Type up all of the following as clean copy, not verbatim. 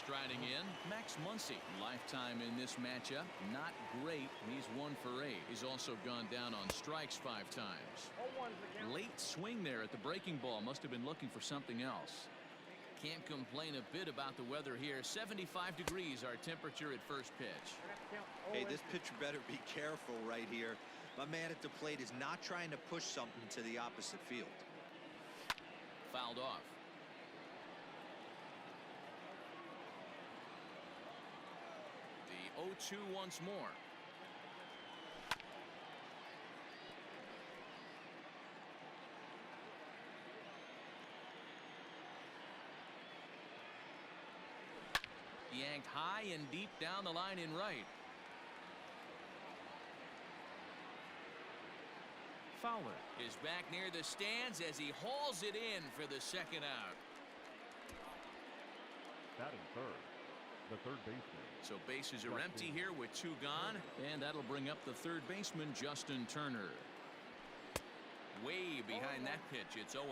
Striding in, Max Muncy. Lifetime in this matchup, not great. He's 1 for 8. He's also gone down on strikes 5 times. Late swing there at the breaking ball. Must have been looking for something else. Can't complain a bit about the weather here. 75 degrees our temperature at first pitch. Hey, this pitcher better be careful right here. My man at the plate is not trying to push something to the opposite field. Fouled off. The 0-2 once more. Yanked high and deep down the line in right. Fowler is back near the stands as he hauls it in for the second out. Batting third, the third baseman. So bases are empty here with 2 gone, and that'll bring up the third baseman, Justin Turner. Way behind that pitch, it's 0-1.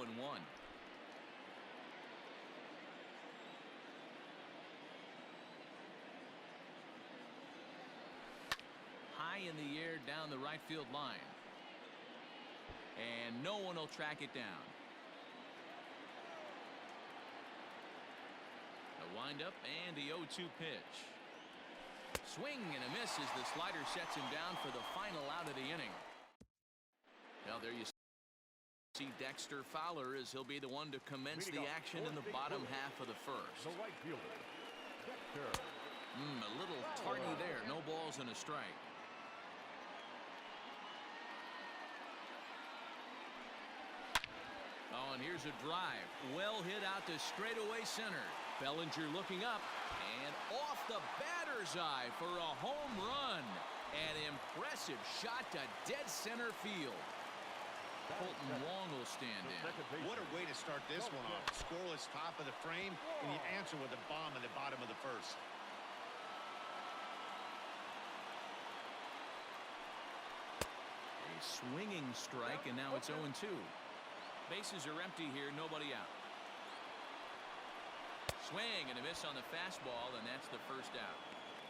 High in the air down the right field line. And no one will track it down. A windup and the 0-2 pitch. Swing and a miss as the slider sets him down for the final out of the inning. Now there you see Dexter Fowler as he'll be the one to commence the action in the bottom half of the first. The right fielder, Dexter. A little tardy there. No balls and a strike. Oh, and here's a drive. Well hit out to straightaway center. Bellinger looking up and off the batter's eye for a home run. An impressive shot to dead center field. Colton Wong will stand in. What a way to start this one off. Scoreless top of the frame, and you answer with a bomb in the bottom of the first. A swinging strike, and now it's 0-2. Bases are empty here, nobody out. Swing and a miss on the fastball, and that's the first out.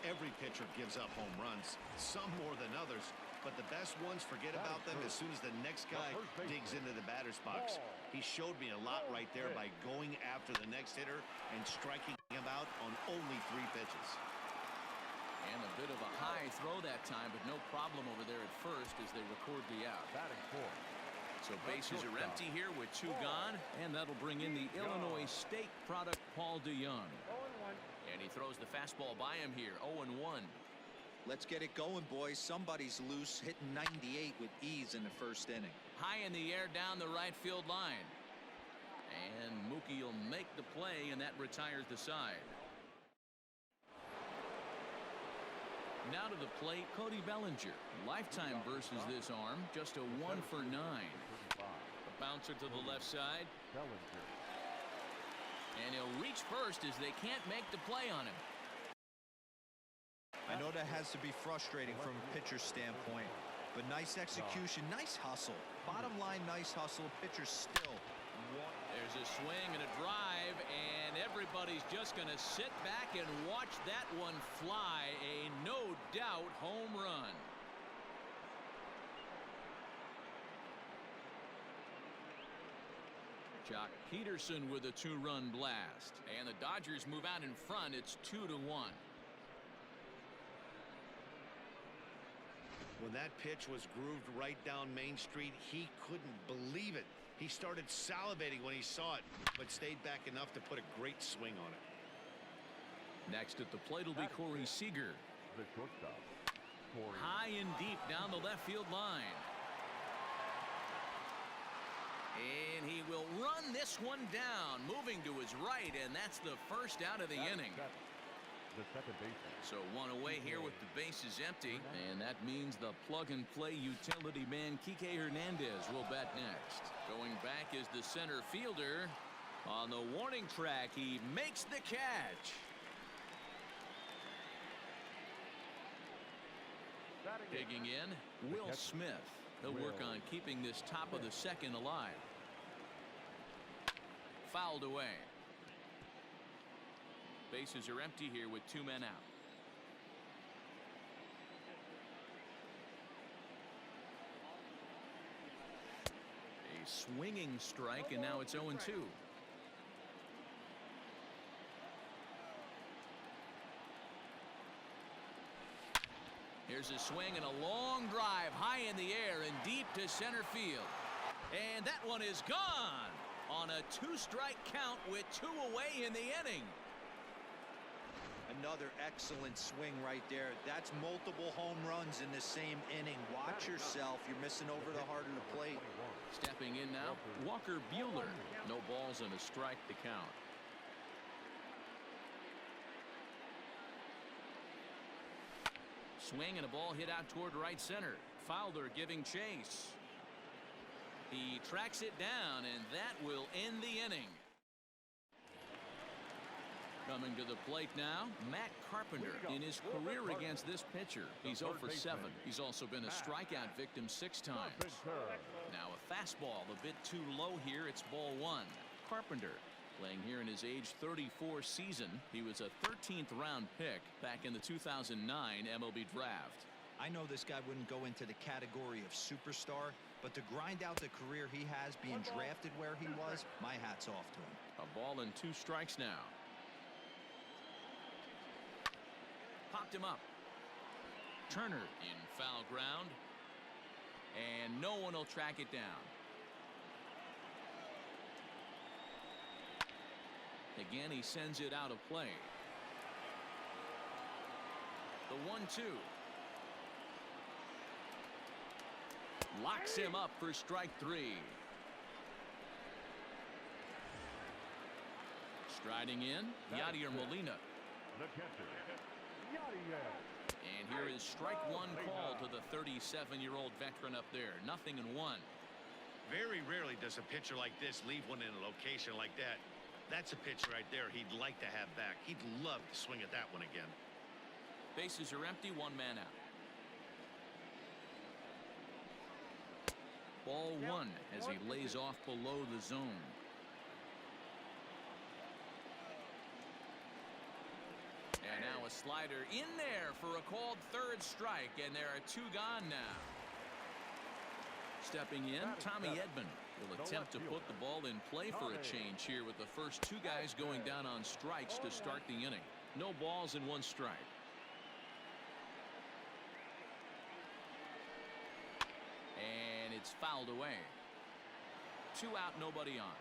Every pitcher gives up home runs, some more than others, but the best ones forget about them as soon as the next guy digs into the batter's box. He showed me a lot right there by going after the next hitter and striking him out on only 3 pitches. And a bit of a high throw that time, but no problem over there at first as they record the out. Batting fourth. So bases are empty here with 2 gone, and that'll bring in the Illinois State product, Paul DeYoung. And he throws the fastball by him here, 0-1. Let's get it going, boys. Somebody's loose, hitting 98 with ease in the first inning. High in the air down the right field line. And Mookie will make the play, and that retires the side. Now to the plate, Cody Bellinger. Lifetime versus this arm, just a 1 for 9. A bouncer to the left side. Bellinger. And he'll reach first as they can't make the play on him. I know that has to be frustrating from a pitcher's standpoint, but nice execution, nice hustle. Bottom line, nice hustle. Pitcher still. There's a swing and a drive, and everybody's just going to sit back and watch that one fly. A no doubt home run. Jock Peterson with a 2-run blast, and the Dodgers move out in front. It's 2-1. When that pitch was grooved right down Main Street, he couldn't believe it. He started salivating when he saw it, but stayed back enough to put a great swing on it. Next at the plate will be Corey Seager. The shortstop, Corey. High and deep down the left field line. And he will run this one down, moving to his right, and that's the first out of the inning. The second baseman. So 1 away here with the bases empty, and that means the plug-and-play utility man Kike Hernandez will bat next. Going back is the center fielder. On the warning track, he makes the catch. Digging in, Will Smith. He'll work on keeping this top of the second alive. Bases are empty here with 2 men out. A swinging strike, and now it's 0-2. Here's a swing and a long drive high in the air and deep to center field. And that one is gone on a 2-strike count with 2 away in the inning. Another excellent swing right there. That's multiple home runs in the same inning. Watch yourself. You're missing over the heart of the plate. Stepping in now, Walker Buehler. No balls and a strike to count. Swing and a ball hit out toward right center. Fowler giving chase. He tracks it down, and that will end the inning. Coming to the plate now, Matt Carpenter. In his career against this pitcher, he's 0 for 7. He's also been a strikeout victim 6 times. Now a fastball a bit too low here. It's ball 1. Carpenter playing here in his age 34 season. He was a 13th round pick back in the 2009 MLB draft. I know this guy wouldn't go into the category of superstar, but to grind out the career he has being drafted where he was, my hat's off to him. A ball and 2 strikes now. Popped him up. Turner in foul ground, and no one will track it down. Again, he sends it out of play. The 1-2. Locks him up for strike 3. Striding in, Yadier Molina. The catcher, And here is strike 1 call to the 37-year-old veteran up there. 0-1. Very rarely does a pitcher like this leave one in a location like that. That's a pitch right there he'd like to have back. He'd love to swing at that one again. Bases are empty, 1 man out. Ball 1 as he lays off below the zone. And now a slider in there for a called 3rd strike, and there are 2 gone now. Stepping in, Tommy Edman will attempt to put the ball in play for a change here with the first 2 guys going down on strikes to start the inning. No balls and 1 strike. And it's fouled away. 2 out, nobody on.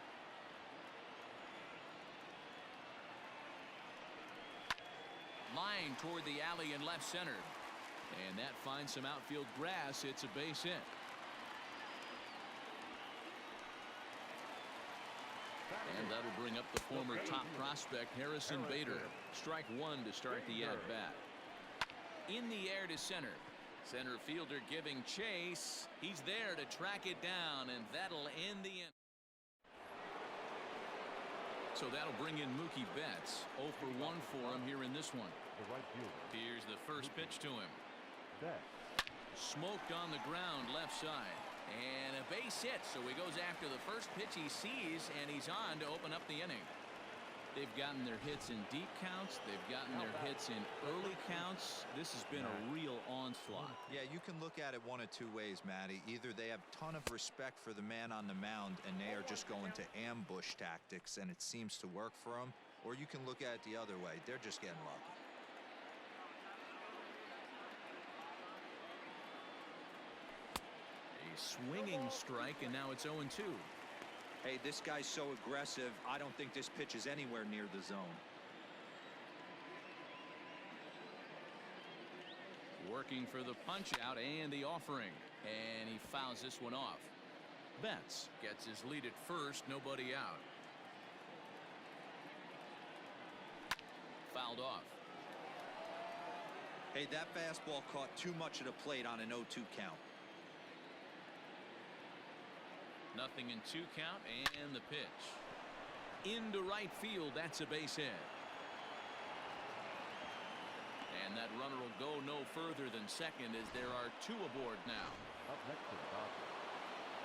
Line toward the alley in left center. And that finds some outfield grass. It's a base hit. And that'll bring up the former top prospect Harrison Bader. Strike 1 to start the at-bat. In the air to center. Center fielder giving chase. He's there to track it down, and that'll end the inning. So that'll bring in Mookie Betts. 0 for 1 for him here in this one. the right fielder. Here's the first pitch to him. Betts. Smoked on the ground left side. And a base hit, so he goes after the first pitch he sees, and he's on to open up the inning. They've gotten their hits in deep counts. They've gotten their hits in early counts. This has been a real onslaught. Yeah, you can look at it one of 2 ways, Matty. Either they have a ton of respect for the man on the mound, and they are just going to ambush tactics, and it seems to work for them. Or you can look at it the other way. They're just getting lucky. Swinging strike, and now it's 0-2. Hey, this guy's so aggressive. I don't think this pitch is anywhere near the zone. Working for the punch out and the offering, and he fouls this one off. Betts gets his lead at first, nobody out. Fouled off. Hey, that fastball caught too much of the plate on an 0-2 count. Nothing in 2 count, and the pitch into right field. That's a base hit, and that runner will go no further than second as there are 2 aboard now. Up next to the Dodgers,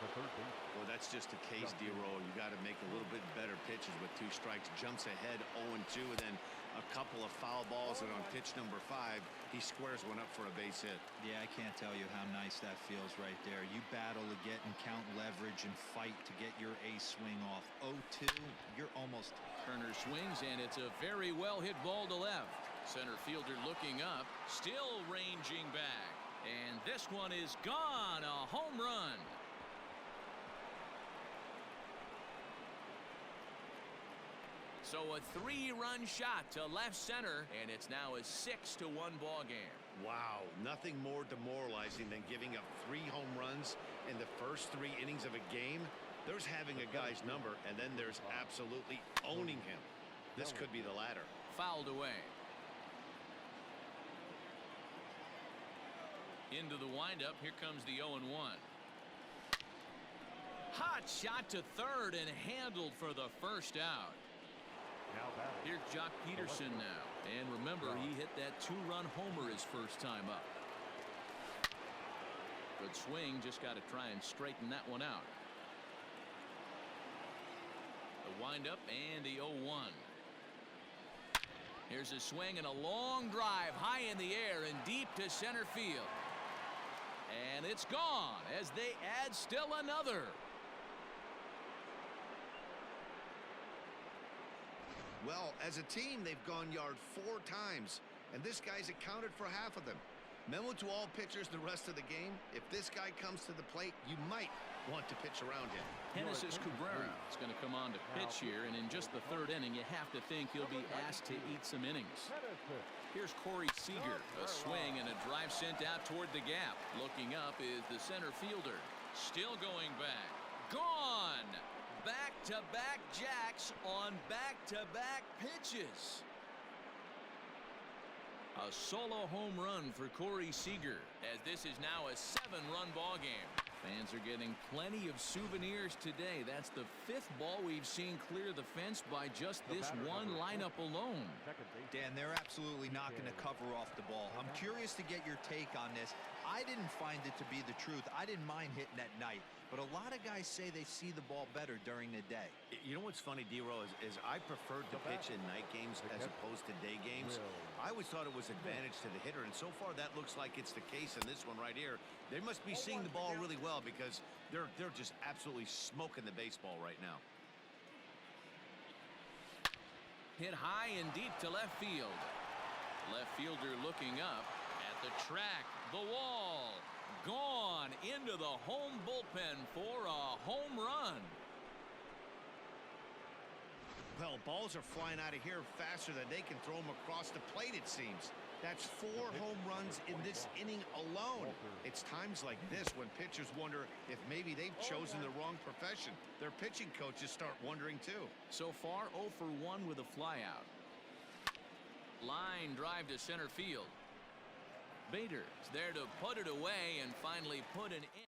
the third base. Well, that's just a case, D-Roll. You got to make a little bit better pitches with 2 strikes. Jumps ahead 0-2, and then a couple of foul balls, and on pitch number 5, he squares one up for a base hit. Yeah, I can't tell you how nice that feels right there. You battle to get and count leverage and fight to get your ace swing off. 0-2, you're almost. Turner swings, and it's a very well hit ball to left. Center fielder looking up, still ranging back, and this one is gone. A home run. So a 3-run shot to left center, and it's now a 6-1 ball game. Wow, nothing more demoralizing than giving up 3 home runs in the first 3 innings of a game. There's having a guy's number, and then there's absolutely owning him. This could be the latter. Fouled away. Into the windup. Here comes the 0-1. Hot shot to third and handled for the first out. Here's Jock Peterson now. And remember, he hit that 2-run homer his first time up. Good swing. Just got to try and straighten that one out. The windup and the 0-1. Here's a swing and a long drive high in the air and deep to center field. And it's gone as they add still another. Well, as a team, they've gone yard 4 times, and this guy's accounted for half of them. Memo to all pitchers the rest of the game: if this guy comes to the plate, you might want to pitch around him. Genesis Cabrera is going to come on to pitch here, and in just the 3rd inning, you have to think he'll be asked to eat some innings. Here's Corey Seager. A swing and a drive sent out toward the gap. Looking up is the center fielder. Still going back. Gone! Back-to-back jacks on back-to-back pitches. A solo home run for Corey Seager, as this is now a 7-run ball game. Fans are getting plenty of souvenirs today. That's the 5th ball we've seen clear the fence by just this one lineup alone. Dan, they're absolutely not going to cover off the ball. I'm curious to get your take on this. I didn't find it to be the truth. I didn't mind hitting at night, but a lot of guys say they see the ball better during the day. You know what's funny, D-Row, is I preferred to pitch in night games as opposed to day games. I always thought it was advantage to the hitter, and so far that looks like it's the case in this one right here. They must be seeing the ball really well, because they're just absolutely smoking the baseball right now. Hit high and deep to left field. Left fielder looking up at the track. The wall. Gone into the home bullpen for a home run. Well, balls are flying out of here faster than they can throw them across the plate, it seems. That's 4 home runs in this inning alone. It's times like this when pitchers wonder if maybe they've chosen the wrong profession. Their pitching coaches start wondering too. So far, 0 for 1 with a flyout. Line drive to center field. Bader is there to put it away and finally put an in.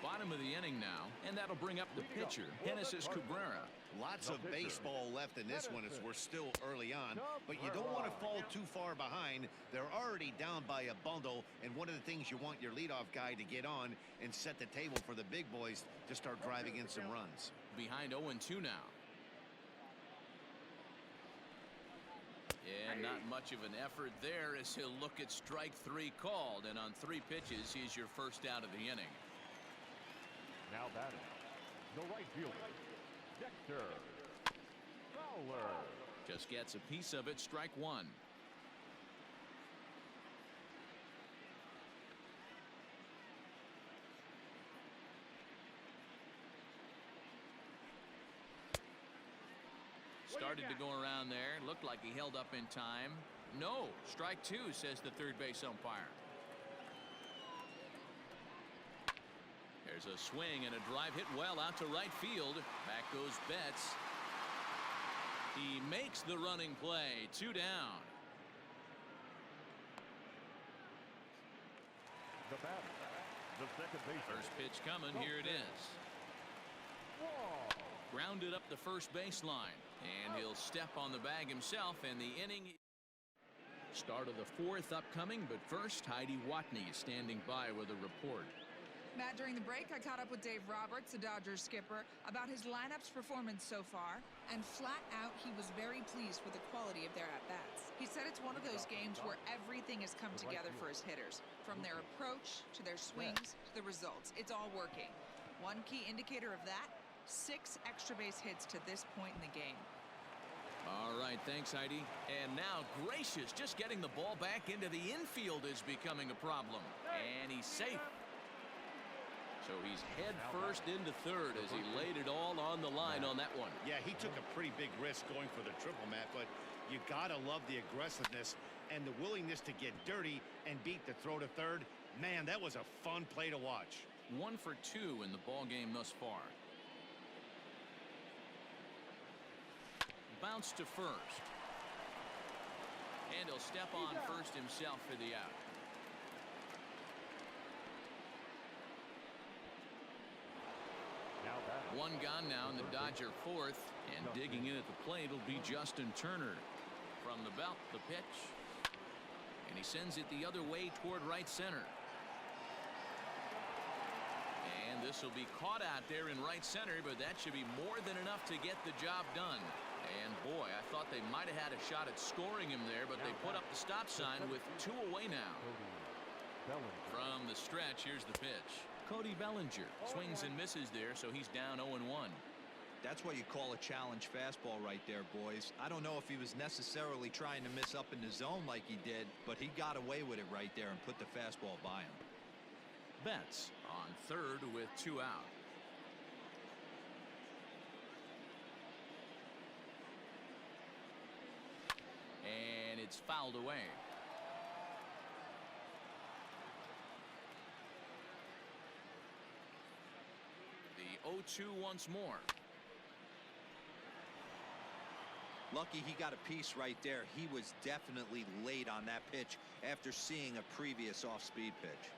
Bottom of the inning now, and that'll bring up the pitcher, Genesis Cabrera. Lots of baseball left in this one as we're still early on, but you don't want to fall too far behind. They're already down by a bundle, and one of the things you want your leadoff guy to get on and set the table for the big boys to start driving in some runs. Behind 0-2 now. And not much of an effort there as he'll look at strike 3 called, and on 3 pitches, he's your first out of the inning. Now batting, the right fielder, Dexter Fowler. Just gets a piece of it, strike 1. Started to go around there. Looked like he held up in time. No, strike 2, says the third base umpire. There's a swing and a drive hit well out to right field. Back goes Betts. He makes the running play. 2 down. The batter, the second baseman. First pitch coming. Here it is. Grounded up the first baseline, and he'll step on the bag himself, and the inning. Start of the 4th upcoming, but first, Heidi Watney is standing by with a report. Matt, during the break, I caught up with Dave Roberts, the Dodgers skipper, about his lineup's performance so far, and flat out, he was very pleased with the quality of their at-bats. He said it's one of those games where everything has come together for his hitters, from their approach to their swings to the results. It's all working. One key indicator of that, 6 extra base hits to this point in the game. All right, thanks, Heidi. And now, gracious, just getting the ball back into the infield is becoming a problem. And he's safe. So he's head first into third as he laid it all on the line on that one. Yeah, he took a pretty big risk going for the triple, Matt, but you gotta love the aggressiveness and the willingness to get dirty and beat the throw to third. Man, that was a fun play to watch. 1 for 2 in the ball game thus far. Bounce to first. And he'll step on first himself for the out. One gone now in the Dodger fourth, and digging in at the plate will be Justin Turner. From the belt, the pitch, and he sends it the other way toward right center. And this will be caught out there in right center, but that should be more than enough to get the job done. And boy, I thought they might have had a shot at scoring him there, but they put up the stop sign with 2 away now. From the stretch, here's the pitch. Cody Bellinger swings and misses there, so he's down 0-1. That's what you call a challenge fastball right there, boys. I don't know if he was necessarily trying to miss up in the zone like he did, but he got away with it right there and put the fastball by him. Betts on third with 2 out. And it's fouled away. The 0-2 once more. Lucky he got a piece right there. He was definitely late on that pitch after seeing a previous off-speed pitch.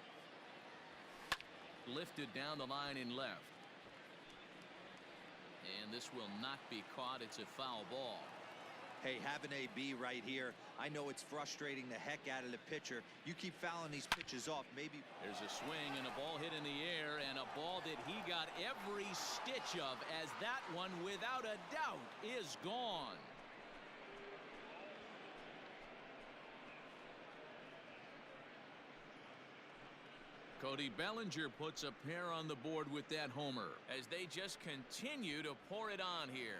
Lifted down the line in left. And this will not be caught. It's a foul ball. Hey, have an AB right here. I know it's frustrating the heck out of the pitcher. You keep fouling these pitches off, maybe. There's a swing and a ball hit in the air, and a ball that he got every stitch of, as that one, without a doubt, is gone. Cody Bellinger puts a pair on the board with that homer as they just continue to pour it on here.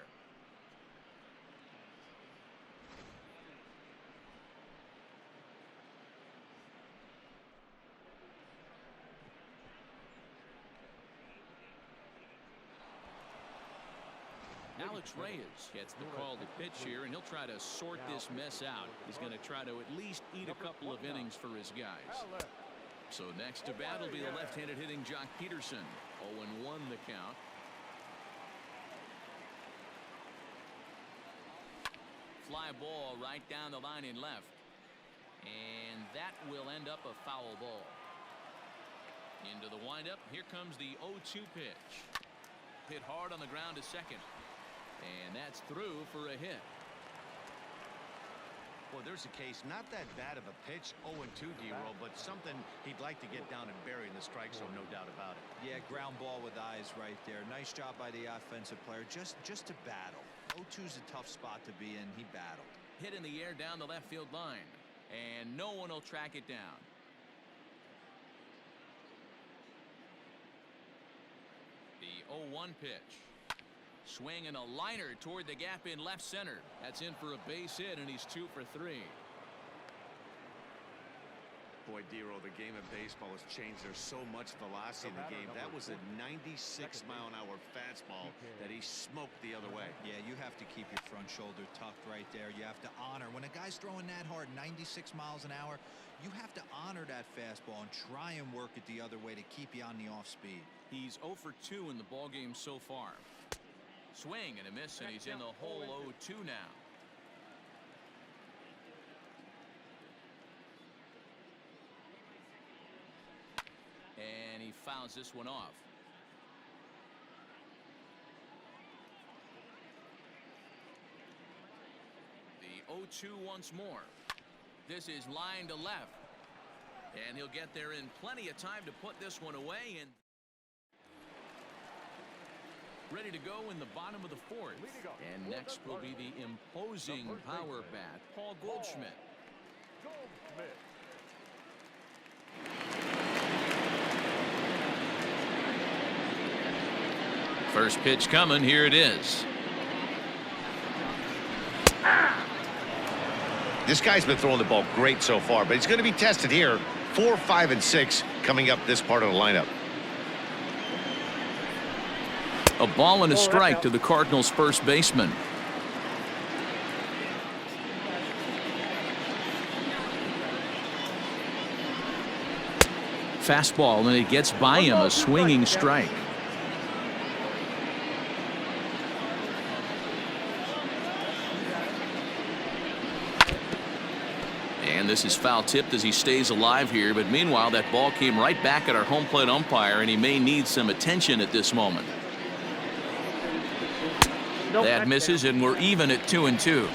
Alex Reyes gets the call to pitch here, and he'll try to sort this mess out. He's going to try to at least eat a couple of innings for his guys. So next to bat will be the left-handed hitting Jock Peterson. 0-1 the count. Fly ball right down the line in left. And that will end up a foul ball. Into the windup. Here comes the 0-2 pitch. Hit hard on the ground to second. And that's through for a hit. Well, there's a case, not that bad of a pitch, 0-2, D-roll, but something he'd like to get down and bury in the strike zone, no doubt about it. Yeah, ground ball with eyes right there. Nice job by the offensive player, just to battle. 0-2's a tough spot to be in. He battled. Hit in the air down the left field line, and no one will track it down. The 0-1 pitch. Swing and a liner toward the gap in left center. That's in for a base hit, and he's 2 for 3. Boy, D-roll, the game of baseball has changed. There's so much velocity in the game. That was a 96-mile-an-hour fastball that he smoked the other way. Yeah, you have to keep your front shoulder tucked right there. You have to honor. When a guy's throwing that hard, 96 miles an hour, you have to honor that fastball and try and work it the other way to keep you on the off speed. He's 0 for 2 in the ballgame so far. Swing and a miss, and he's in the hole 0-2 now. And he fouls this one off. The 0-2 once more. This is line to left. And he'll get there in plenty of time to put this one away. And Ready to go in the bottom of the fourth. And next will be the imposing power bat, Paul Goldschmidt. First pitch coming. Here it is. This guy's been throwing the ball great so far, but he's going to be tested here. 4, 5, and 6 coming up this part of the lineup. A ball and a strike to the Cardinals' first baseman. Fastball, and it gets by him, a swinging strike. And this is foul tipped as he stays alive here, but meanwhile that ball came right back at our home plate umpire, and he may need some attention at this moment. That misses, and we're even at 2-2.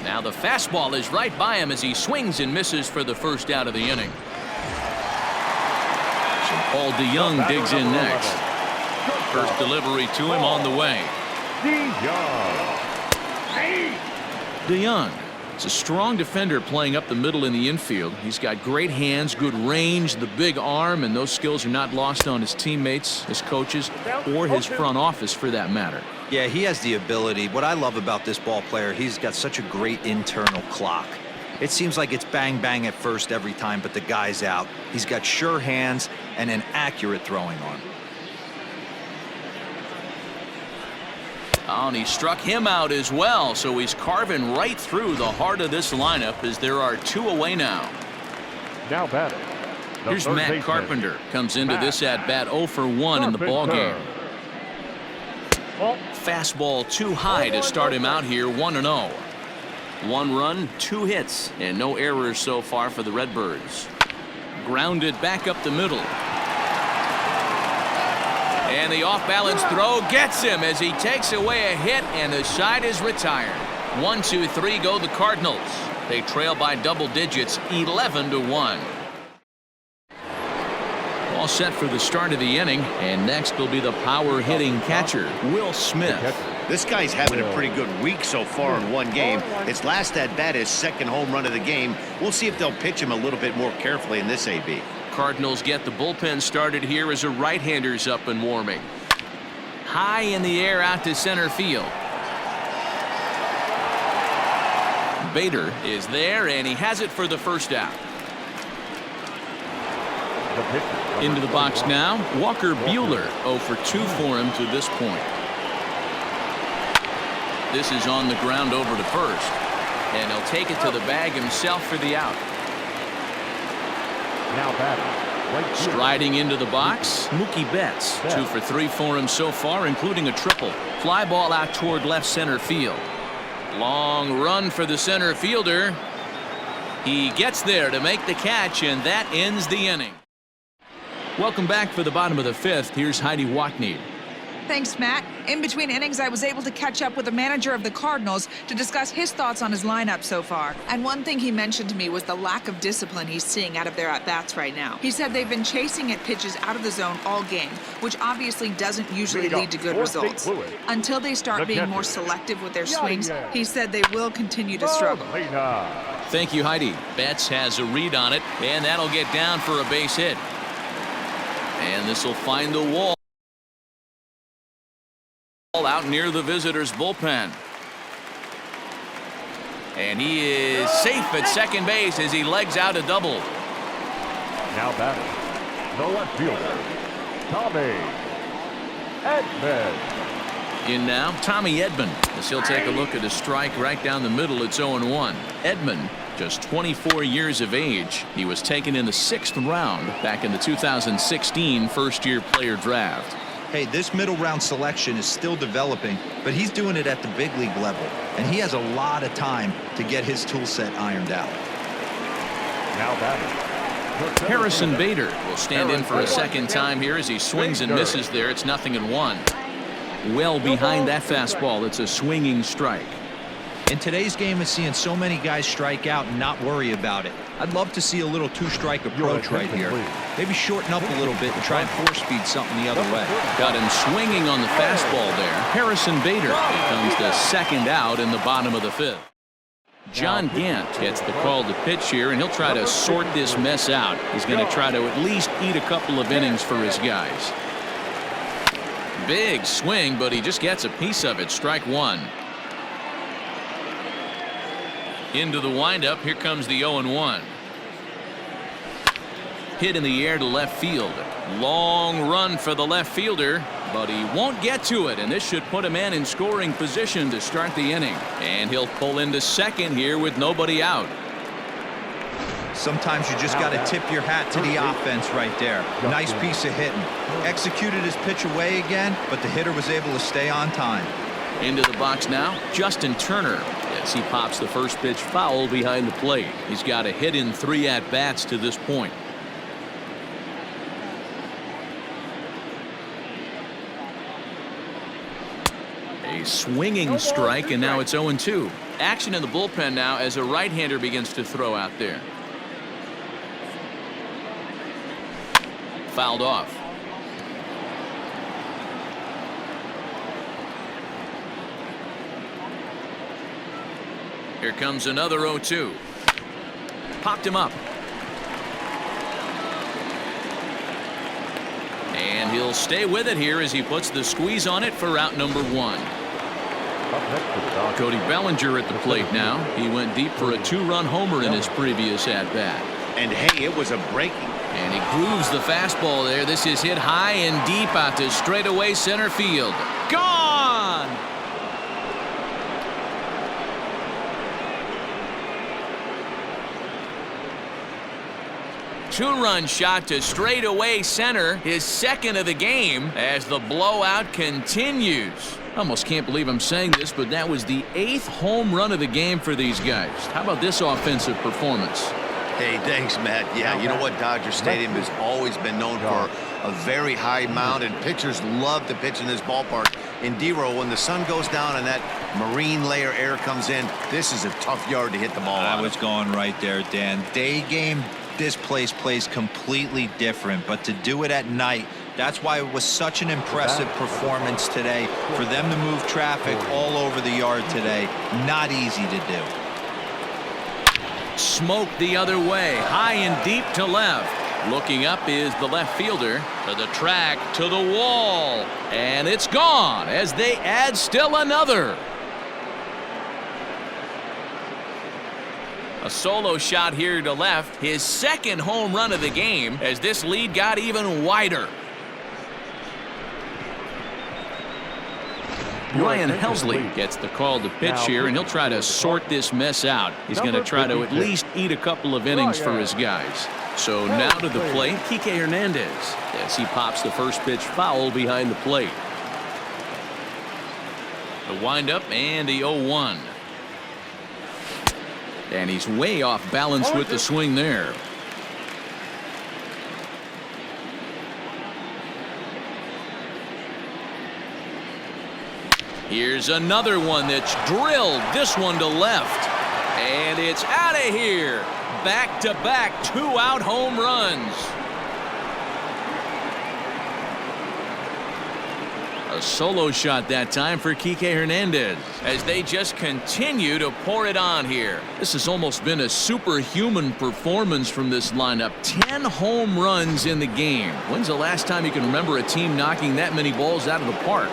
Now the fastball is right by him as he swings and misses for the first out of the inning. So Paul DeYoung digs in next. First delivery to him on the way. DeYoung is a strong defender playing up the middle in the infield. He's got great hands, good range, the big arm, and those skills are not lost on his teammates, his coaches, or his front office for that matter. Yeah, he has the ability. What I love about this ball player, he's got such a great internal clock. It seems like it's bang bang at first every time, but the guy's out. He's got sure hands and an accurate throwing arm. Oh, and he struck him out as well, so he's carving right through the heart of this lineup as there are 2 away now. Now batting. Here's Matt Carpenter. Comes into this at bat 0 for 1 in the ball game. Fastball too high to start him out here, 1-0. 1 run, 2 hits, and no errors so far for the Redbirds. Grounded back up the middle. And the off-balance throw gets him as he takes away a hit, and the side is retired. 1, 2, 3 go the Cardinals. They trail by double digits, 11-1. All set for the start of the inning, and next will be the power-hitting catcher, Will Smith. This guy's having a pretty good week so far in one game. His last at-bat, his second home run of the game. We'll see if they'll pitch him a little bit more carefully in this AB. Cardinals get the bullpen started here as a right-hander's up and warming. High in the air out to center field. Bader is there, and he has it for the first out. Into the box now, Walker Buehler, 0 for 2 for him to this point. This is on the ground over to first, and he'll take it to the bag himself for the out. Now batting. Striding into the box, Mookie Betts, 2 for 3 for him so far, including a triple. Fly ball out toward left center field. Long run for the center fielder. He gets there to make the catch, and that ends the inning. Welcome back for the bottom of the 5th. Here's Heidi Watney. Thanks, Matt. In between innings, I was able to catch up with the manager of the Cardinals to discuss his thoughts on his lineup so far. And one thing he mentioned to me was the lack of discipline he's seeing out of their at-bats right now. He said they've been chasing at pitches out of the zone all game, which obviously doesn't usually lead to good results. Until they start being more selective with their swings, he said they will continue to struggle. Thank you, Heidi. Betts has a read on it, and that'll get down for a base hit. And this will find the wall out near the visitors' bullpen. And he is safe at second base as he legs out a double. Now batting, the left fielder, Tommy Edman. In now, Tommy Edman, as he'll take a look at a strike right down the middle. It's 0-1. Edman, just 24 years of age. He was taken in the 6th round back in the 2016 first-year player draft. Hey, this middle round selection is still developing, but he's doing it at the big league level, and he has a lot of time to get his tool set ironed out. Now batting, Harrison Bader will stand in for a second time here as he swings and misses there. It's 0-1. Well behind that fastball. It's a swinging strike. In today's game of seeing so many guys strike out and not worry about it, I'd love to see a little two-strike approach right here. Maybe shorten up a little bit and try and force-feed something the other way. Got him swinging on the fastball there. Harrison Bader becomes the second out in the bottom of the fifth. John Gant gets the call to pitch here, and he'll try to sort this mess out. He's going to try to at least eat a couple of innings for his guys. Big swing, but he just gets a piece of it. Strike one. Into the windup. Here comes the 0-1. Hit in the air to left field. Long run for the left fielder, but he won't get to it, and this should put a man in scoring position to start the inning. And he'll pull into second here with nobody out. Sometimes you just got to tip your hat to the offense right there. Nice piece of hitting. Executed his pitch away again, but the hitter was able to stay on time. Into the box now, Justin Turner. As he pops the first pitch foul behind the plate. He's got a hit in 3 at-bats to this point. A swinging strike, and now it's 0-2. Action in the bullpen now as a right-hander begins to throw out there. Fouled off. Here comes another 0-2. Popped him up. And he'll stay with it here as he puts the squeeze on it for out number 1. Cody Bellinger at the plate now. He went deep for a 2-run homer in his previous at-bat. And hey, it was a breaking. And he grooves the fastball there. This is hit high and deep out to straightaway center field. Gone! Two-run shot to straightaway center, his second of the game as the blowout continues. Almost can't believe I'm saying this, but that was the 8th home run of the game for these guys. How about this offensive performance? Hey, thanks, Matt. Yeah, you know what? Dodger Stadium has always been known for a very high mound, and pitchers love to pitch in this ballpark. In D-Row, when the sun goes down and that marine layer air comes in, this is a tough yard to hit the ball I on. was going right there, Dan. Day game, this place plays completely different, but to do it at night, that's why it was such an impressive performance today. For them to move traffic all over the yard today, not easy to do. Smoke the other way, high and deep to left. Looking up is the left fielder. To the track, to the wall. And it's gone as they add still another. A solo shot here to left. His second home run of the game as this lead got even wider. Ryan Helsley gets the call to pitch here, and he'll try to sort this mess out. He's going to try to at least eat a couple of innings for his guys. So now to the plate, Kike Hernandez as he pops the first pitch foul behind the plate. The windup and the 0-1. And he's way off balance with the swing there. Here's another one that's drilled. This one to left. And it's out of here. Back-to-back 2-out home runs. A solo shot that time for Kike Hernandez as they just continue to pour it on here. This has almost been a superhuman performance from this lineup. 10 home runs in the game. When's the last time you can remember a team knocking that many balls out of the park?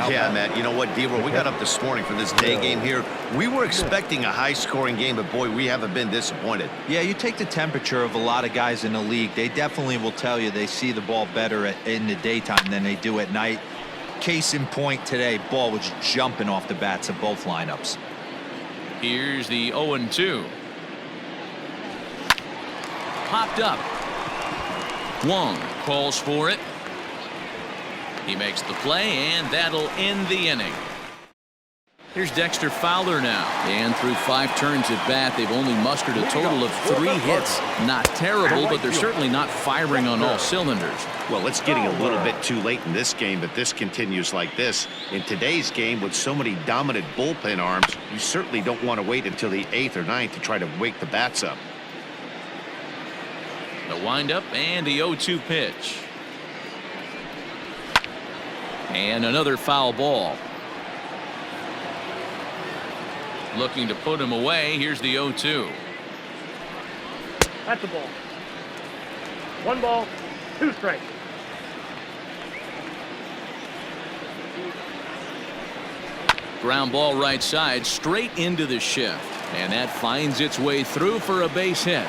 Yeah, Matt, you know what, D-Roll, we got up this morning for this day game here. We were expecting a high-scoring game, but, boy, we haven't been disappointed. Yeah, you take the temperature of a lot of guys in the league. They definitely will tell you they see the ball better in the daytime than they do at night. Case in point today, ball was jumping off the bats of both lineups. Here's the 0-2. Popped up. Wong calls for it. He makes the play, and that'll end the inning. Here's Dexter Fowler now. And through 5 turns at bat, they've only mustered a total of 3 hits. Not terrible, but they're certainly not firing on all cylinders. Well, it's getting a little bit too late in this game, but this continues like this. In today's game, with so many dominant bullpen arms, you certainly don't want to wait until the 8th or 9th to try to wake the bats up. The windup and the 0-2 pitch. And another foul ball. Looking to put him away. Here's the 0-2. That's the ball. 1 ball, 2 strikes. Ground ball right side, straight into the shift. And that finds its way through for a base hit.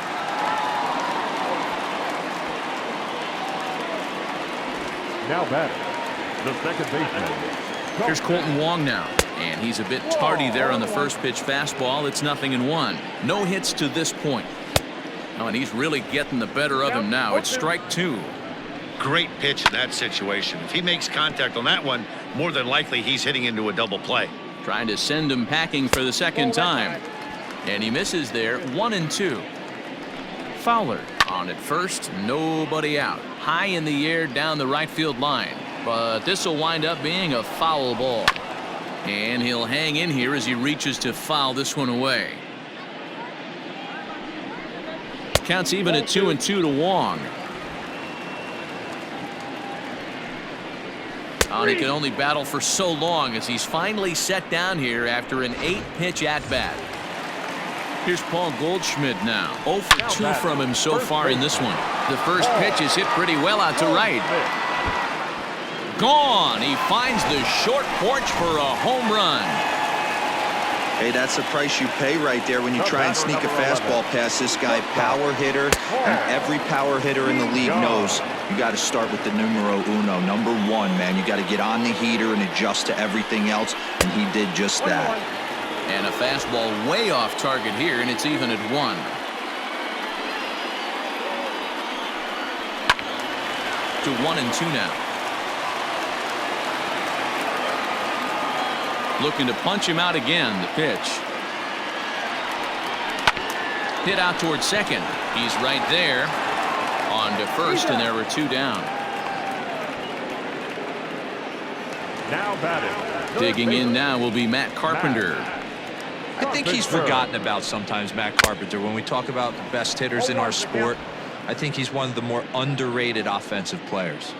Now batting, the second baseman. Here's Colton Wong now. And he's a bit tardy there on the first pitch fastball. It's 0-1. No hits to this point. Oh, and he's really getting the better of him now. It's strike 2. Great pitch in that situation. If he makes contact on that one, more than likely he's hitting into a double play. Trying to send him packing for the second time. And he misses there. 1-2. Fowler on at first. Nobody out. High in the air down the right field line. But this will wind up being a foul ball. And he'll hang in here as he reaches to foul this one away. Counts even at 2-2 to Wong. Oh, he can only battle for so long as he's finally set down here after an 8-pitch at-bat. Here's Paul Goldschmidt now. 0 for 2 from him so far in this one. The first pitch is hit pretty well out to right. Gone. He finds the short porch for a home run. Hey, that's the price you pay right there when you try and sneak a fastball past this guy. Power hitter, and every power hitter in the league knows you got to start with the numero uno, number 1, man. You got to get on the heater and adjust to everything else, and he did just that. And a fastball way off target here, and it's even at 1. To 1-2 now. Looking to punch him out again. The pitch. Hit out towards second. He's right there. On to first, and there were 2 down. Now batting. Digging in now will be Matt Carpenter. I think he's forgotten about sometimes, Matt Carpenter. When we talk about the best hitters in our sport, I think he's one of the more underrated offensive players.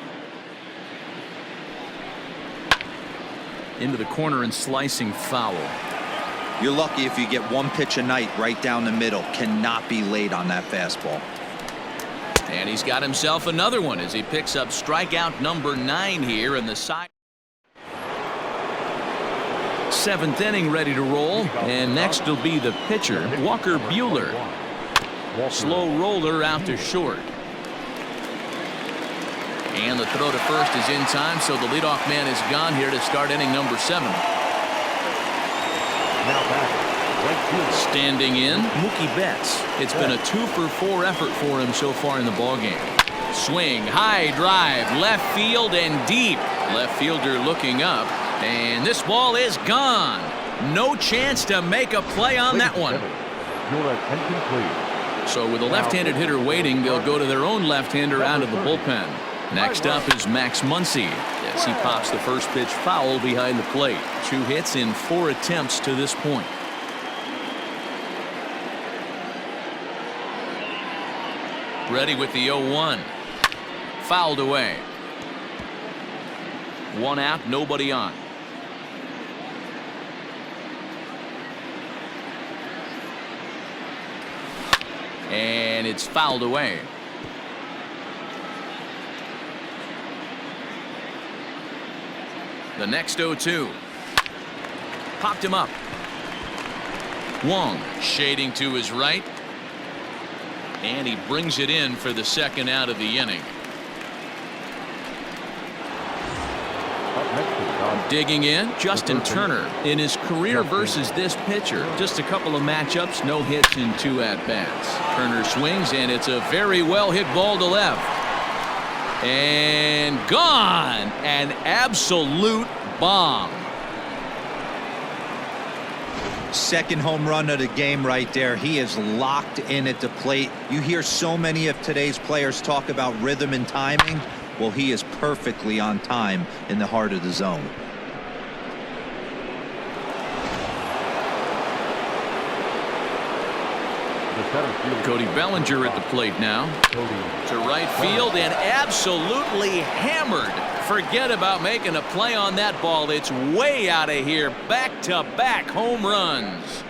Into the corner and slicing foul. You're lucky if you get 1 pitch a night right down the middle. Cannot be late on that fastball. And he's got himself another one as he picks up strikeout number 9 here in the side. 7th inning ready to roll. And next will be the pitcher, Walker Buehler. Slow roller out to short. And the throw to first is in time, so the leadoff man is gone here to start inning number 7. Standing in, Mookie Betts. It's been a 2-for-4 effort for him so far in the ballgame. Swing, high drive, left field and deep. Left fielder looking up, and this ball is gone. No chance to make a play on that one. So with a left-handed hitter waiting, they'll go to their own left-hander out of the bullpen. Next up is Max Muncy as he pops the first pitch foul behind the plate. 2 hits in 4 attempts to this point. Ready with the 0-1. Fouled away. 1 out, nobody on. And it's fouled away. The next 0-2. Popped him up. Wong shading to his right. And he brings it in for the second out of the inning. Digging in, Justin Turner. In his career versus this pitcher, just a couple of matchups, no hits in 2 at-bats. Turner swings, and it's a very well-hit ball to left. And gone. An absolute bomb. Second home run of the game right there. He is locked in at the plate. You hear so many of today's players talk about rhythm and timing. Well, he is perfectly on time in the heart of the zone. Cody Bellinger at the plate now. To right field and absolutely hammered. Forget about making a play on that ball. It's way out of here. Back-to-back home runs.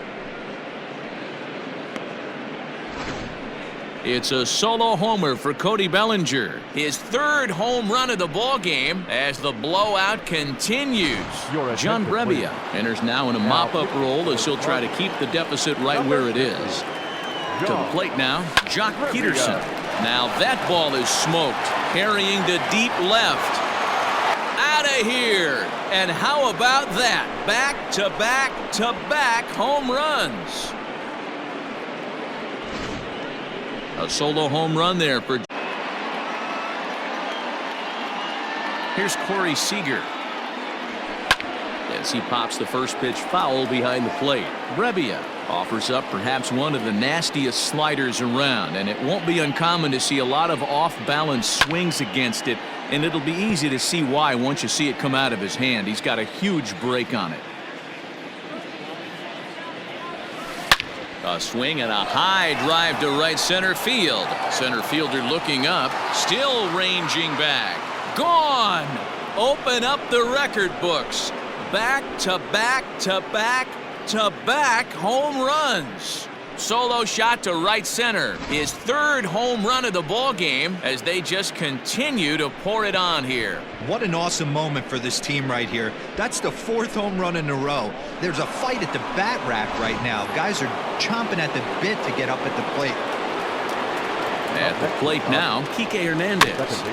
It's a solo homer for Cody Bellinger. His third home run of the ball game as the blowout continues. John Brebbia enters now in a mop-up role as he'll try to keep the deficit right where it is. To the plate now, Jock Peterson. Now that ball is smoked, carrying to deep left. Out of here. And how about that? Back-to-back-to-back home runs. A solo home run there for. Here's Corey Seager. As he pops the first pitch foul behind the plate. Brebbia offers up perhaps one of the nastiest sliders around, and it won't be uncommon to see a lot of off-balance swings against it, and it'll be easy to see why once you see it come out of his hand. He's got a huge break on it. A swing and a high drive to right center field. Center fielder looking up, still ranging back. Gone! Open up the record books. Back-to-back-to-back-to-back home runs. Solo shot to right center. His third home run of the ball game as they just continue to pour it on here. What an awesome moment for this team right here. That's the fourth home run in a row. There's a fight at the bat rack right now. Guys are chomping at the bit to get up at the plate. At the plate now, Kike Hernandez.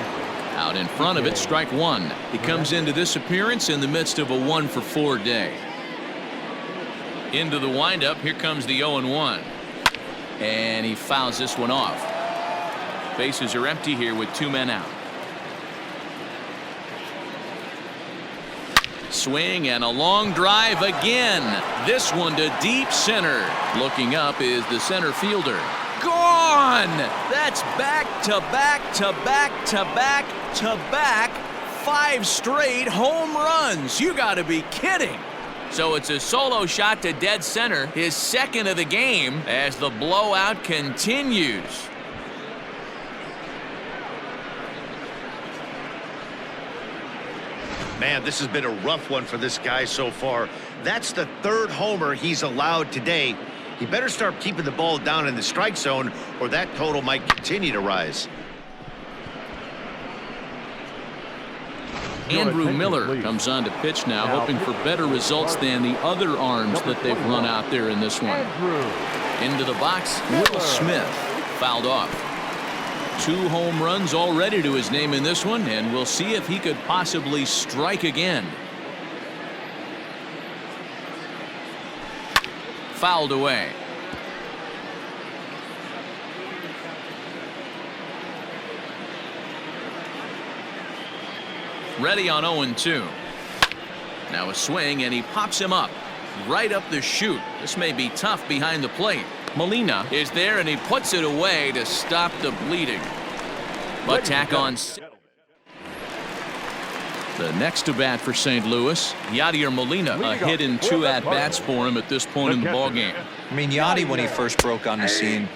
Out in front of it, strike one. He comes into this appearance in the midst of a 1-for-4 day. Into the windup, here comes the 0-1. And he fouls this one off. Bases are empty here with 2 men out. Swing and a long drive again. This one to deep center. Looking up is the center fielder. Gone! That's back-to-back-to-back-to-back-to-back 5 straight home runs. You got to be kidding. So it's a solo shot to dead center, his second of the game, as the blowout continues. Man, this has been a rough one for this guy so far. That's the third homer he's allowed today. He better start keeping the ball down in the strike zone, or that total might continue to rise. Andrew Miller comes on to pitch now, hoping for better results than the other arms that they've run out there in this one. Into the box, Will Smith fouled off. 2 home runs already to his name in this one, and we'll see if he could possibly strike again. Fouled away. Ready on 0-2. Now a swing, and he pops him up right up the chute. This may be tough behind the plate. Molina is there, and he puts it away to stop the bleeding. But tack on. The next to bat for St. Louis, Yadier Molina, a hit in 2 at-bats for him at this point in the ballgame. I mean, Yadi, when he first broke on the scene,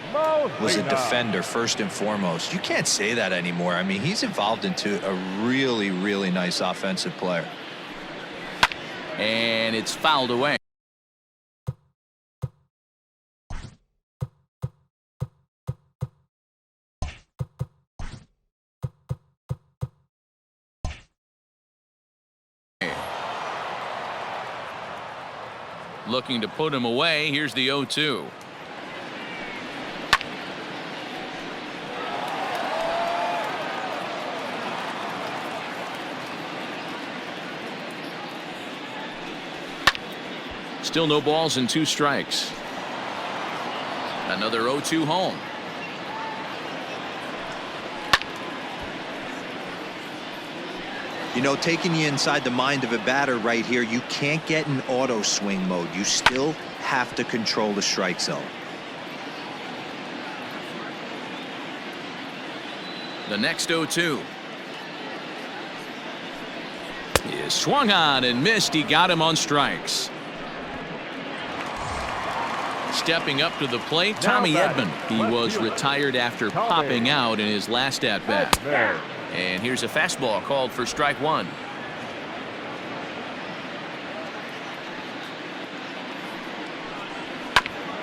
was a defender first and foremost. You can't say that anymore. I mean, he's evolved into a really, really nice offensive player. And it's fouled away. Looking to put him away. Here's the 0-2. Still no balls and 2 strikes. Another 0-2 home. You know, taking you inside the mind of a batter right here, you can't get in auto swing mode. You still have to control the strike zone. The next 0-2 is swung on and missed. He got him on strikes. Stepping up to the plate, Tommy Edman. He was retired after popping out in his last at-bat. And here's a fastball called for strike one.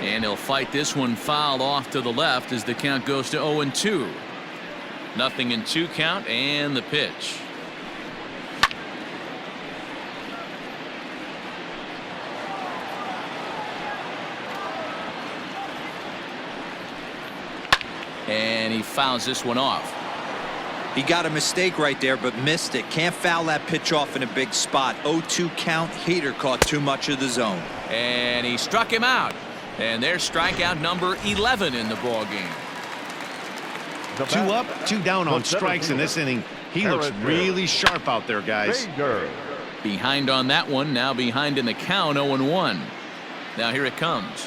And he'll fight this one foul off to the left as the count goes to 0-2. 0-2 count and the pitch. And he fouls this one off. He got a mistake right there, but missed it. Can't foul that pitch off in a big spot. 0-2 count. Hader caught too much of the zone. And he struck him out. And there's strikeout number 11 in the ball game. 2 up, 2 down on strikes in this inning. He looks really sharp out there, guys. Behind on that one, now behind in the count, 0-1. Now here it comes.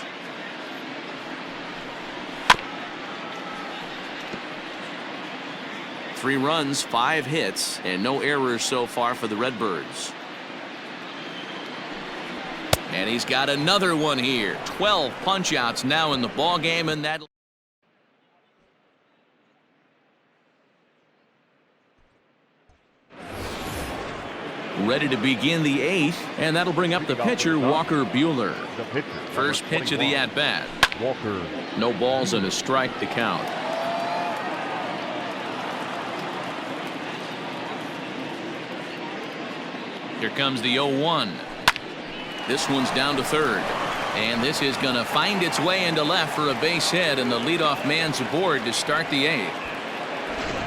Three runs, 5 hits, and no errors so far for the Redbirds. And he's got another one here. 12 punch-outs now in the ball game, and that. Ready to begin the 8th, and that'll bring up the pitcher, Walker Buehler. First pitch of the at-bat. Walker. No balls and a strike to count. Here comes the 0-1. This one's down to third. And this is going to find its way into left for a base hit, and the leadoff man's aboard to start the 8th.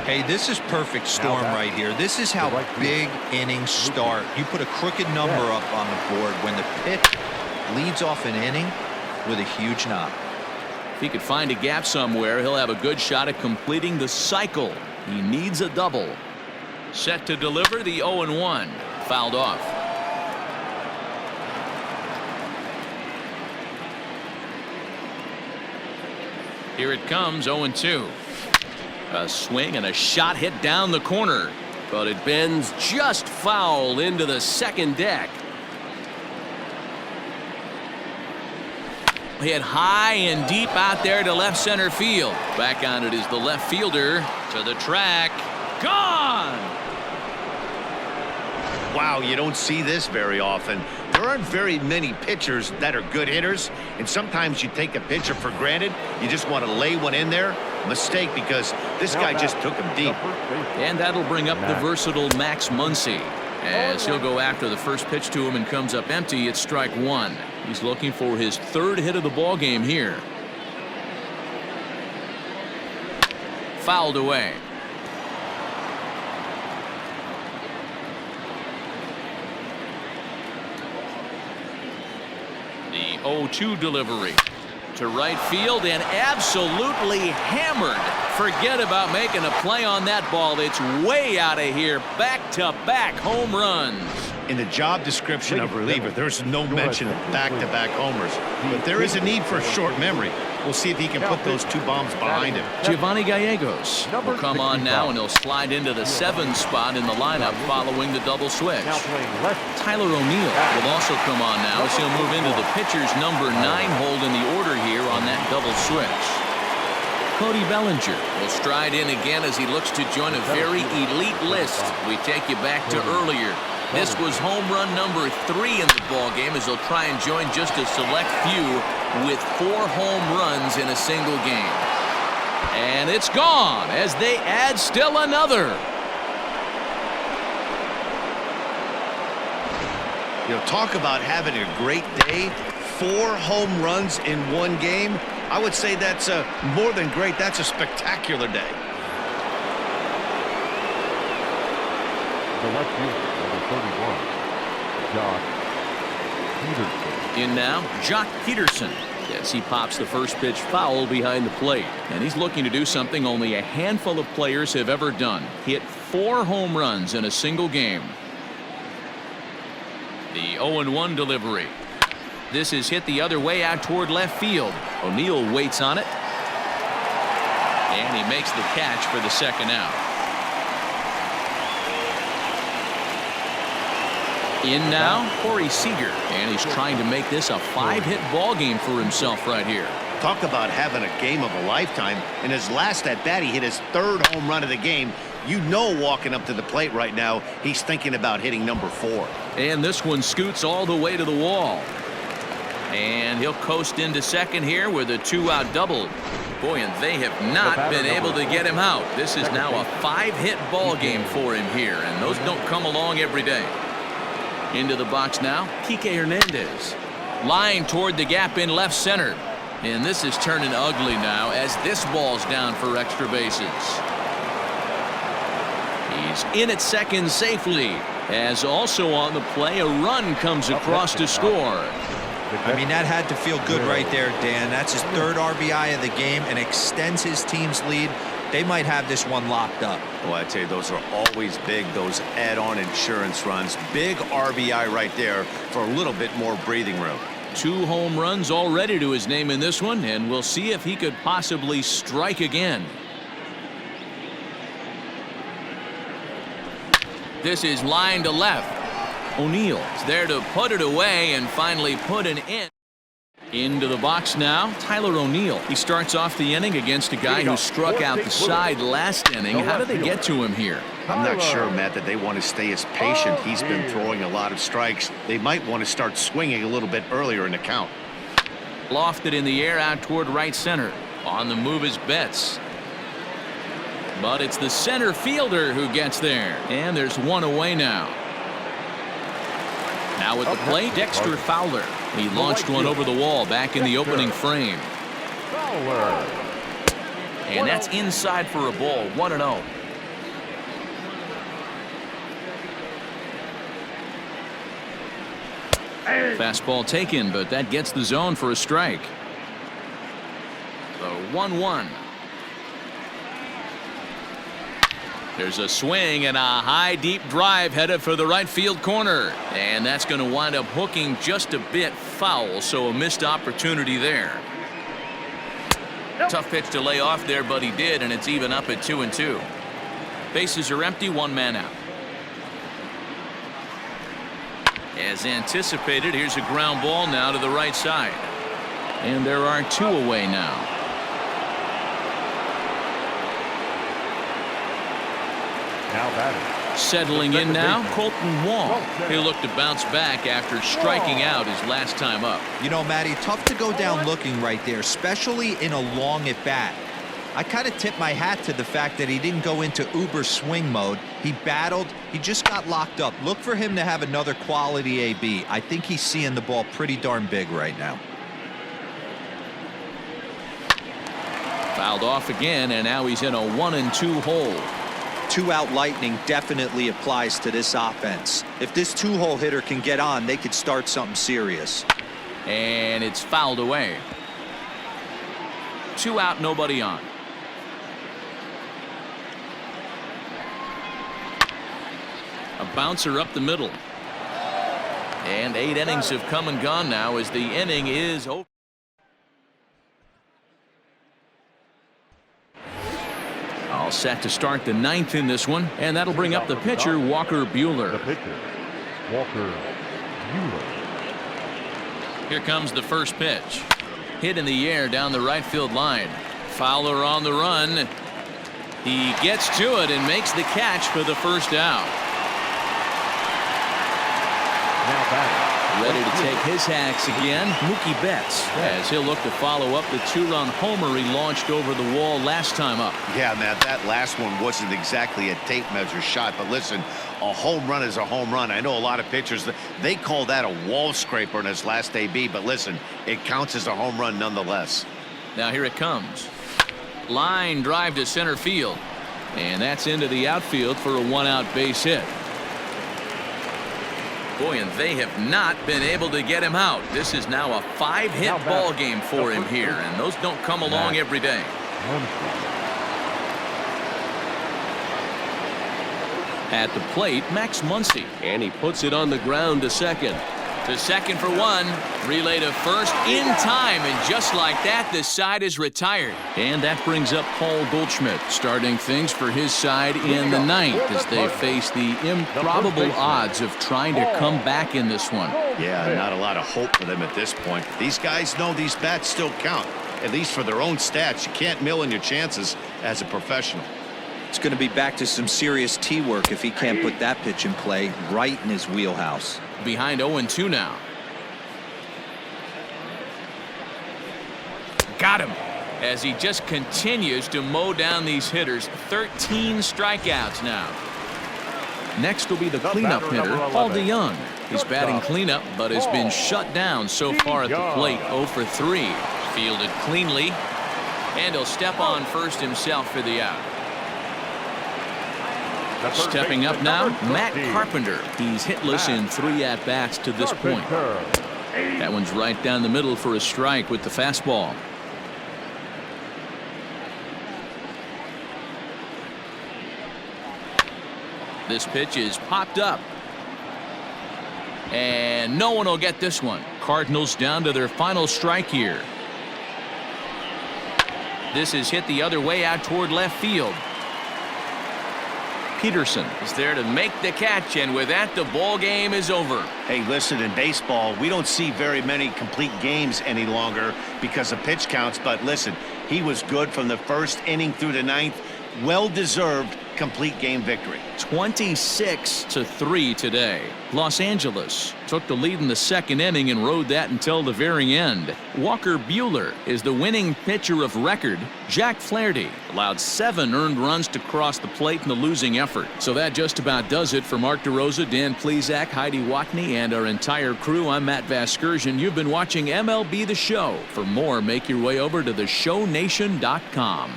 Hey, this is perfect storm right here. This is how big innings start. You put a crooked number up on the board when the pitch leads off an inning with a huge knock. If he could find a gap somewhere, he'll have a good shot at completing the cycle. He needs a double. Set to deliver the 0-1. Fouled off. Here it comes, 0-2. A swing and a shot hit down the corner, but it bends just foul into the second deck. Hit high and deep out there to left center field. Back on it is the left fielder to the track. Gone! Wow, you don't see this very often. There aren't very many pitchers that are good hitters, and sometimes you take a pitcher for granted. You just want to lay one in there. Mistake, because this guy just took him deep. And that'll bring up the versatile Max Muncy, as he'll go after the first pitch to him and comes up empty. It's strike one. He's looking for his third hit of the ball game here. Fouled away. The 0-2 delivery to right field and absolutely hammered. Forget about making a play on that ball. It's way out of here. Back-to-back home runs. In the job description of reliever, there's no mention of back-to-back homers. But there is a need for short memory. We'll see if he can put those 2 bombs behind him. Giovanni Gallegos will come on now, and he'll slide into the 7 spot in the lineup following the double switch. Tyler O'Neill will also come on now as he'll move into the pitcher's number 9 hold in the order here on that double switch. Cody Bellinger will stride in again as he looks to join a very elite list. We take you back to earlier. This was home run number 3 in the ball game, as he'll try and join just a select few with 4 home runs in a single game. And it's gone as they add still another. You know, talk about having a great day. 4 home runs in 1 game. I would say that's more than great. That's a spectacular day. The left fielder, number 31, Jock Peterson. In now, Jock Peterson. As he pops the first pitch foul behind the plate. And he's looking to do something only a handful of players have ever done. Hit 4 home runs in a single game. The 0-1 delivery. This is hit the other way out toward left field. O'Neill waits on it. And he makes the catch for the second out. In now, Corey Seager. And he's trying to make this a 5-hit ball game for himself right here. Talk about having a game of a lifetime. In his last at bat, he hit his 3rd home run of the game. You know, walking up to the plate right now, he's thinking about hitting number 4. And this one scoots all the way to the wall. And he'll coast into second here with a 2-out double. Boy, and they have not been able to get him out. This is now a 5-hit ball game for him here, and those don't come along every day. Into the box now, Kike Hernandez. Line toward the gap in left center. And this is turning ugly now as this ball's down for extra bases. He's in at second safely, as also on the play a run comes across to score. I mean, that had to feel good right there, Dan. That's his 3rd RBI of the game and extends his team's lead. They might have this one locked up. Well, I tell you, those are always big, those add-on insurance runs. Big RBI right there for a little bit more breathing room. 2 home runs already to his name in this one, and we'll see if he could possibly strike again. This is line to left. O'Neill's there to put it away and finally put an end. Into the box now, Tyler O'Neill. He starts off the inning against a guy who struck out the side last inning. How did they get to him here? I'm not sure, Matt, that they want to stay as patient. He's been throwing a lot of strikes. They might want to start swinging a little bit earlier in the count. Lofted in the air out toward right center. On the move is Betts. But it's the center fielder who gets there. And there's one away now. Now at the plate, Dexter Fowler. He launched one over the wall back in the opening frame. Fowler. And that's inside for a ball, 1-0. Fastball taken, but that gets the zone for a strike. The 1-1. There's a swing and a high deep drive headed for the right field corner. And that's going to wind up hooking just a bit foul, so a missed opportunity there. Tough pitch to lay off there, but he did, and it's even up at 2-2. Bases are empty, 1 man out. As anticipated, here's a ground ball now to the right side. And there are 2 away now. Now batting. Settling in now, Colton Wong. He'll look to bounce back after striking out his last time up. You know, Matty, tough to go down looking right there, especially in a long at bat. I kind of tip my hat to the fact that he didn't go into uber swing mode. He battled. He just got locked up. Look for him to have another quality AB. I think he's seeing the ball pretty darn big right now. Fouled off again, and now he's in a 1-2 hole. 2-out lightning definitely applies to this offense. If this 2-hole hitter can get on, they could start something serious. And it's fouled away. 2 out, nobody on. A bouncer up the middle. And 8 innings have come and gone now as the inning is over. All set to start the 9th in this one, and that'll bring up the pitcher, Walker Buehler. The pitcher, Walker Buehler. Here comes the first pitch. Hit in the air down the right field line. Fowler on the run. He gets to it and makes the catch for the first out. Now batting. Ready to take his hacks again, Mookie Betts, as he'll look to follow up the 2-run homer he launched over the wall last time up. Yeah, Matt, that last one wasn't exactly a tape measure shot, but listen, a home run is a home run. I know a lot of pitchers, they call that a wall scraper in his last AB, but listen, it counts as a home run nonetheless. Now here it comes. Line drive to center field, and that's into the outfield for a 1-out base hit. Boy, and they have not been able to get him out. This is now a 5-hit ball game for him here, and those don't come along every day. At the plate, Max Muncy. And he puts it on the ground to second. To second for one. Relay to first in time, and just like that, the side is retired. And that brings up Paul Goldschmidt, starting things for his side in the ninth as they face the improbable odds of trying to come back in this one. Yeah, not a lot of hope for them at this point. These guys know these bats still count, at least for their own stats. You can't mill in your chances as a professional. It's going to be back to some serious tee work if he can't put that pitch in play right in his wheelhouse. Behind 0-2 now. Got him as he just continues to mow down these hitters. 13 strikeouts now. Next will be the cleanup hitter, Paul DeYoung. He's batting cleanup, but has been shut down so far at the plate. 0 for 3. Fielded cleanly, and he'll step on first himself for the out. Stepping up now, Matt Carpenter. He's hitless in 3 at-bats to this point. That one's right down the middle for a strike with the fastball. This pitch is popped up. And no one will get this one. Cardinals down to their final strike here. This is hit the other way out toward left field. Peterson is there to make the catch, and with that, the ball game is over. Hey, listen, in baseball, we don't see very many complete games any longer because of pitch counts, but listen, he was good from the first inning through the ninth. Well-deserved complete game victory. 26-3 today. Los Angeles took the lead in the second inning and rode that until the very end. Walker Buehler is the winning pitcher of record. Jack Flaherty allowed 7 earned runs to cross the plate in the losing effort. So that just about does it for Mark DeRosa, Dan Plesac, Heidi Watney, and our entire crew. I'm Matt Vasgersian. You've been watching MLB The Show. For more, make your way over to theshownation.com.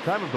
Time of